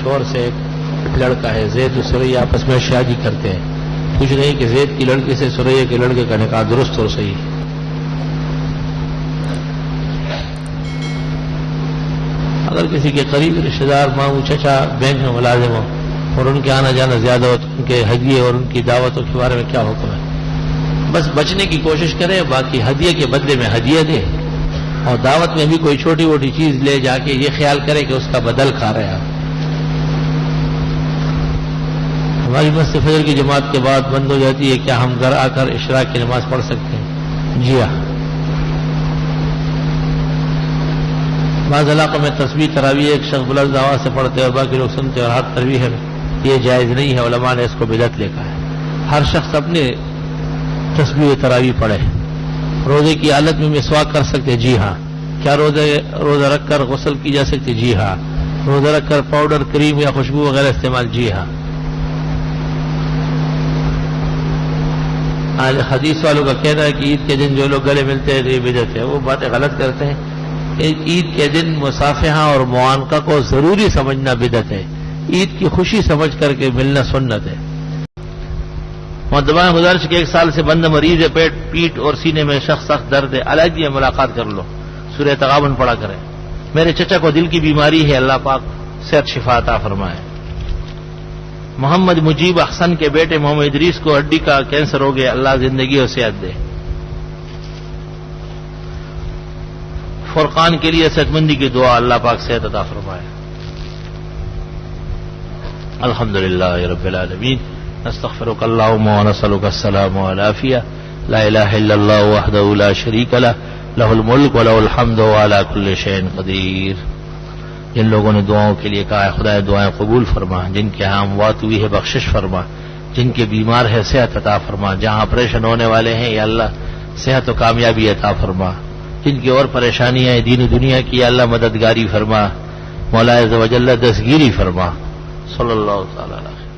دور سے ایک لڑکا ہے زید و سریا آپس میں شادی کرتے ہیں، پوچھ رہے ہیں کہ زید کی لڑکی سے سریا کے لڑکے کا نکاح درست اور صحیح ہے؟ اگر کسی کے قریبی رشتے دار ماموں چچا بینک میں ملازم ہو اور ان کے آنا جانا زیادہ ہو تو ان کے ہدیے اور ان کی دعوتوں کے بارے میں کیا حکم ہے؟ بس بچنے کی کوشش کرے، باقی ہدیے کے بدلے میں ہدیہ دے، اور دعوت میں بھی کوئی چھوٹی موٹی چیز لے جا کے یہ خیال کرے کہ اس کا بدل کھا رہے ہیں۔ ہماری مسجد فجر کی جماعت کے بعد بند ہو جاتی ہے، کیا ہم گھر آ کر اشراق کی نماز پڑھ سکتے ہیں؟ جی ہاں۔ بعض علاقوں میں تسبیح تراویح ایک شخص بلند آواز سے پڑھتے اور باقی لوگ سنتے اور ہر تراویح ہے یہ جائز نہیں ہے، علماء نے اس کو بدعت لکھا ہے۔ ہر شخص اپنے تسبیح تراویح پڑھے۔ روزے کی حالت میں مسواک کر سکتے؟ جی ہاں۔ کیا روزہ رکھ کر غسل کی جا سکتی؟ جی ہاں۔ روزہ رکھ کر پاؤڈر، کریم یا خوشبو وغیرہ استعمال؟ جی ہاں۔ حدیث والوں کا کہنا ہے کہ عید کے دن جو لوگ گلے ملتے ہیں یہ بدعت ہے، وہ باتیں غلط کرتے ہیں۔ عید کے دن مصافحہ اور معانقہ کو ضروری سمجھنا بدعت ہے، عید کی خوشی سمجھ کر کے ملنا سنت ہے۔ مقدمہ گزارش کے 1 سال سے بند مریض ہے، پیٹ اور سینے میں سخت درد ہے، علاج ہے، ملاقات کر لو، سورہ تغابن پڑھا کریں۔ میرے چچا کو دل کی بیماری ہے، اللہ پاک صحت شفا عطا فرمائے۔ محمد مجیب احسن کے بیٹے محمد ادریس کو ہڈی کا کینسر ہو گیا، اللہ زندگی اور صحت دے۔ فرقان کے لیے صحت مندی کی دعا، اللہ پاک صحت عطا فرمائے۔ الحمدللہ رب العالمین، نستغفرک اللہم ونسألک السلام والعافیہ، لا الہ الا اللہ وحدہ لا شریک لہ، لہ الملک ولہ الحمد وعلی کل شیء قدیر۔ جن لوگوں نے دعاؤں کے لیے کہا ہے خدا دعائیں قبول فرما، جن کے ہاں اموات ہوئی ہے بخشش فرما، جن کے بیمار ہے صحت عطا فرما، جہاں آپریشن ہونے والے ہیں یا اللہ صحت و کامیابی عطا فرما، جن کی اور پریشانیاں ہیں دین و دنیا کی یا اللہ مددگاری فرما، مولا عز و جل دستگیری فرما۔ صلی اللہ تعالی علیہ